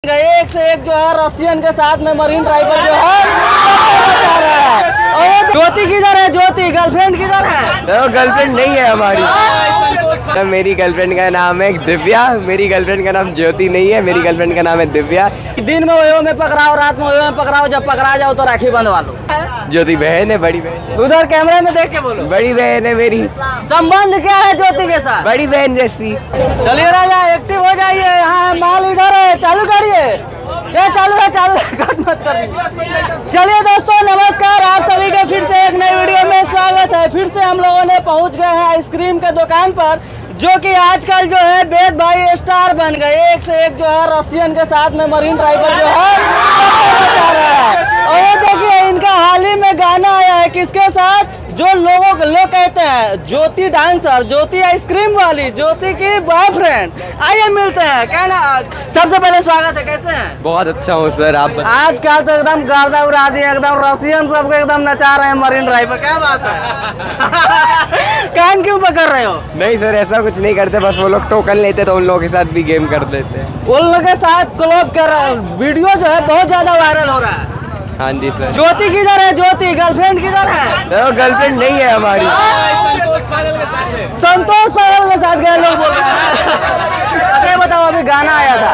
एक से एक जो है रशियन के साथ में मरीन ड्राइवर जो है बता रहा है। और ज्योति किधर है? ज्योति गर्लफ्रेंड किधर है? तो गर्लफ्रेंड नहीं है हमारी। तो मेरी गर्लफ्रेंड का नाम है दिव्या। मेरी गर्लफ्रेंड का नाम ज्योति नहीं है, मेरी गर्लफ्रेंड का नाम है दिव्या। दिन में वयो में पकड़ाओ, रात में वयो में पकड़ाओ, जब पकड़ा जाओ तो राखी बंधवा लो। ज्योति बहन है, बड़ी बहन। उधर कैमरे में देख के बोलो। बड़ी बहन है मेरी। संबंध क्या है ज्योति के साथ? बड़ी बहन जैसी। चलिए राजा एक्टिव हो जाइए। यहाँ माल इधर है, चालू करिए। क्या चालू है? चालू है, कट मत कर दीजिए। चलिए दोस्तों नमस्कार, आप सभी का फिर से एक नई वीडियो में स्वागत है। फिर से हम लोगों ने पहुंच गए हैं आइसक्रीम के दुकान पर, जो कि आजकल जो है वेद भाई स्टार बन गए। एक से एक जो है रशियन के साथ में मरीन ड्राइवर जो है बता रहा है। और ये देखिए इनका हाल ही में गाना आया है, किसके साथ? जो लोग कहते हैं ज्योति डांसर, ज्योति आइसक्रीम वाली, ज्योति की बॉयफ्रेंड। आइए मिलते हैं। क्या ना, सबसे पहले स्वागत है, कैसे हैं? बहुत अच्छा हूँ सर, आप आजकल तो एकदम गर्दा उड़ा दिया, एकदम रशियन सबको एकदम नचा रहे हैं मरीन ड्राइवर। क्या बात है? कान क्यों पकड़ रहे हो? नहीं सर, ऐसा कुछ नहीं करते, बस वो लोग टोकन लेते तो उन लोगों के साथ भी गेम कर लेते हैं। उन लोगों के साथ कोलैब कर रहा है। वीडियो जो है बहुत ज्यादा वायरल हो रहा है। हाँ जी सर। ज्योति किधर है? ज्योति गर्लफ्रेंड किधर है? तो गर्लफ्रेंड नहीं है हमारी। संतोष पागल के साथ गए लोग बोल रहे हैं। अच्छा बताओ, अभी गाना आया था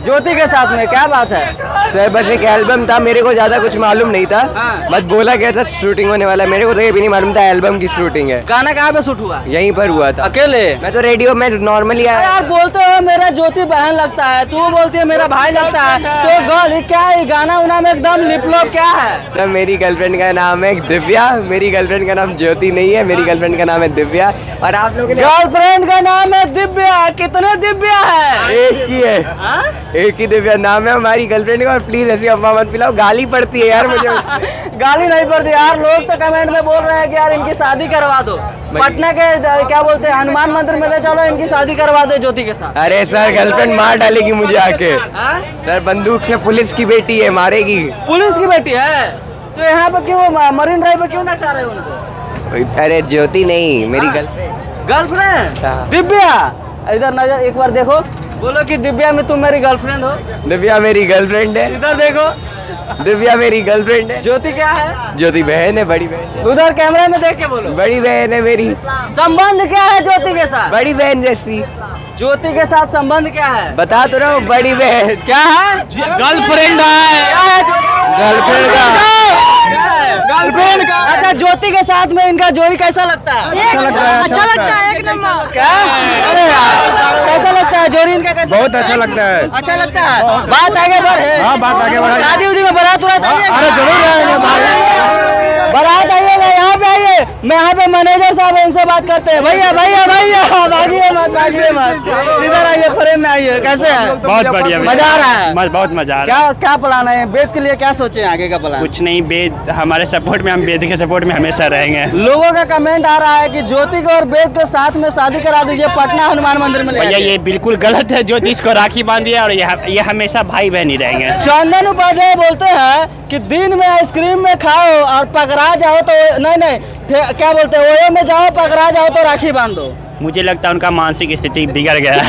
ज्योति के साथ में, क्या बात है? सर बस एक एल्बम था, मेरे को ज्यादा कुछ मालूम नहीं था। बस बोला गया था शूटिंग होने वाला है, मेरे को तो ये भी नहीं मालूम था एल्बम की शूटिंग है। गाना कहाँ पे शूट हुआ? यहीं पर हुआ था। अकेले? मैं तो रेडियो में नॉर्मली यार बोलते हो मेरा ज्योति बहन लगता है, तू बोलती है मेरा भाई लगता है, तो गर्ल क्या है? गाना उना में एकदम लिपलॉक क्या है? सर मेरी गर्लफ्रेंड का नाम है दिव्या। मेरी गर्लफ्रेंड का नाम ज्योति नहीं है, मेरी गर्लफ्रेंड का नाम है दिव्या। और आप लोगों ने गर्लफ्रेंड का नाम है दिव्या। कितने दिव्या है? एक ही है, एक ही दिव्या नाम है हमारी गर्लफ्रेंड का। और प्लीज ऐसी अम्मा मत पिलाओ, गाली पड़ती है यार मुझे। गाली नहीं पड़ती यार, लोग तो कमेंट में बोल रहे हैं कि यार इनकी शादी करवा दो। पटना के क्या बोलते हैं हनुमान मंदिर में ले चलो, इनकी शादी करवा दो ज्योति के साथ। अरे सर गर्लफ्रेंड मार डालेगी मुझे आके। सर बंदूक से पुलिस की बेटी है, मारेगी। पुलिस की बेटी है तो यहाँ पे क्यों मरीन ड्राइव पे क्यों ना चाह रहे हो उनको? अरे ज्योति नहीं, मेरी गर्लफ्रेंड। गर्लफ्रेंड हाँ। दिव्या, इधर नजर एक बार देखो, बोलो कि दिव्या में तुम मेरी गर्लफ्रेंड हो। दिव्या मेरी गर्लफ्रेंड है। इधर देखो, दिव्या मेरी गर्लफ्रेंड है। ज्योति क्या है? ज्योति बहन है, बड़ी बहन। उधर कैमरे में देख के बोलो। बड़ी बहन है मेरी। संबंध क्या है ज्योति के साथ? बड़ी बहन जैसी। ज्योति के साथ संबंध क्या है? बता तो रहा हूँ, बड़ी बहन। क्या है? गर्लफ्रेंड है। क्या है? गर्लफ्रेंड गर्लफ्रेंड का। अच्छा ज्योति के साथ में इनका जोड़ी कैसा लगता है? अच्छा लगता है एक नंबर। क्या? अरे यार कैसा लगता है जोड़ी इनका? कैसा? बहुत अच्छा लगता है। अच्छा लगता है। बात आगे बढ़े। हाँ बात आगे बढ़ाइए। शादी उदी में बारात उरात आइए। अरे जरूर आएंगे बारात आइएगा, यहाँ पे आइए। मैं यहाँ पे मैनेजर साहब हैं, इनसे बात करते हैं। भैया भैया भैया भागिए मत, भागिए मत, इधर आइए, फ्रेम में आइए। कैसे हैं? बहुत बढ़िया, मजा आ रहा है? बहुत मजा आ रहा है। क्या प्लान है वेद के लिए? क्या सोचे आगे का प्लान? कुछ नहीं, वेद हमारे सपोर्ट में, हम वेद के सपोर्ट में हमेशा रहेंगे। लोगों का कमेंट आ रहा है कि ज्योति को और वेद को साथ में शादी करा दीजिए, पटना हनुमान मंदिर में ले भैया जाइए। ये बिल्कुल गलत है, ज्योतिष को राखी बांध दिया और ये हमेशा भाई बहन ही रहेंगे। चंदन उपाध्याय बोलते हैं कि दिन में आइसक्रीम में खाओ और पकड़ा जाओ तो नहीं क्या बोलते हैं, ओयो में जाओ पकड़ा जाओ तो राखी बांध दो। मुझे लगता है उनका मानसिक स्थिति बिगड़ गया है।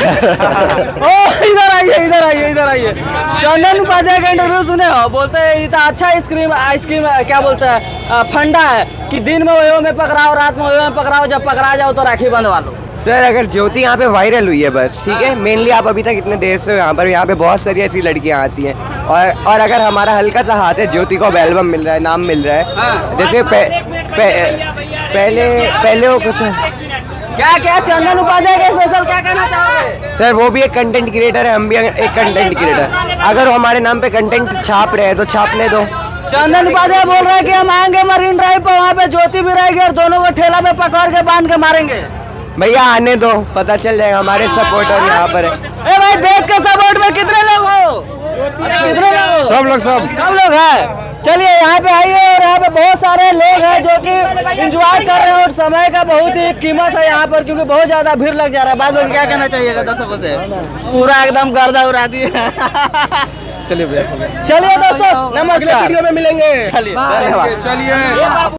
इधर आइए, इधर आइए, इधर आइए। चंदन उपाध्याय का इंटरव्यू सुने हो? बोलते हैं इतना अच्छा आइसक्रीम क्या बोलते हैं फंडा है कि दिन में ओयो में पकड़ाओ, रात में ओयो में पकड़ाओ, जब पकड़ा जाओ तो राखी बंधवा लो। सर अगर ज्योति यहाँ पे वायरल हुई है बस, ठीक है, मेनली आप अभी तक इतने देर से यहाँ पे बहुत सारी ऐसी लड़कियाँ आती हैं। और अगर हमारा हल्का सा हाथ है, ज्योति को अब एल्बम मिल रहा है, नाम मिल रहा है। जैसे पहले वो कुछ क्या चंदन उपाध्याय के स्पेशल क्या कहना चाहोगे? सर वो भी एक कंटेंट क्रिएटर है, हम भी एक कंटेंट क्रिएटर। अगर वो हमारे नाम पे कंटेंट छाप रहे हैं तो छापने दो। चंदन उपाध्याय बोल रहे हैं कि हम आएंगे मरीन ड्राइव पर, वहाँ पे ज्योति भी रहेगी और दोनों को ठेला पे पकड़ के बांध के मारेंगे। भैया आने दो, पता चल जाएगा। हमारे सपोर्टर यहाँ पर है। ए भाई वेद के सपोर्ट में कितने लोग हो? कितने लोग हो? सब लोग हैं। चलिए यहाँ पे आइए, और यहाँ पे बहुत सारे लोग हैं जो कि एंजॉय कर रहे हैं और समय का बहुत ही कीमत है यहाँ पर, क्योंकि बहुत ज्यादा भीड़ लग जा रहा है। बाद में क्या कहना चाहिएगा दर्शकों से? पूरा एकदम गर्दा उड़ा दिया। चलिए भैया, चलिए दोस्तों नमस्कार, वीडियो में मिलेंगे। चलिए चलिए।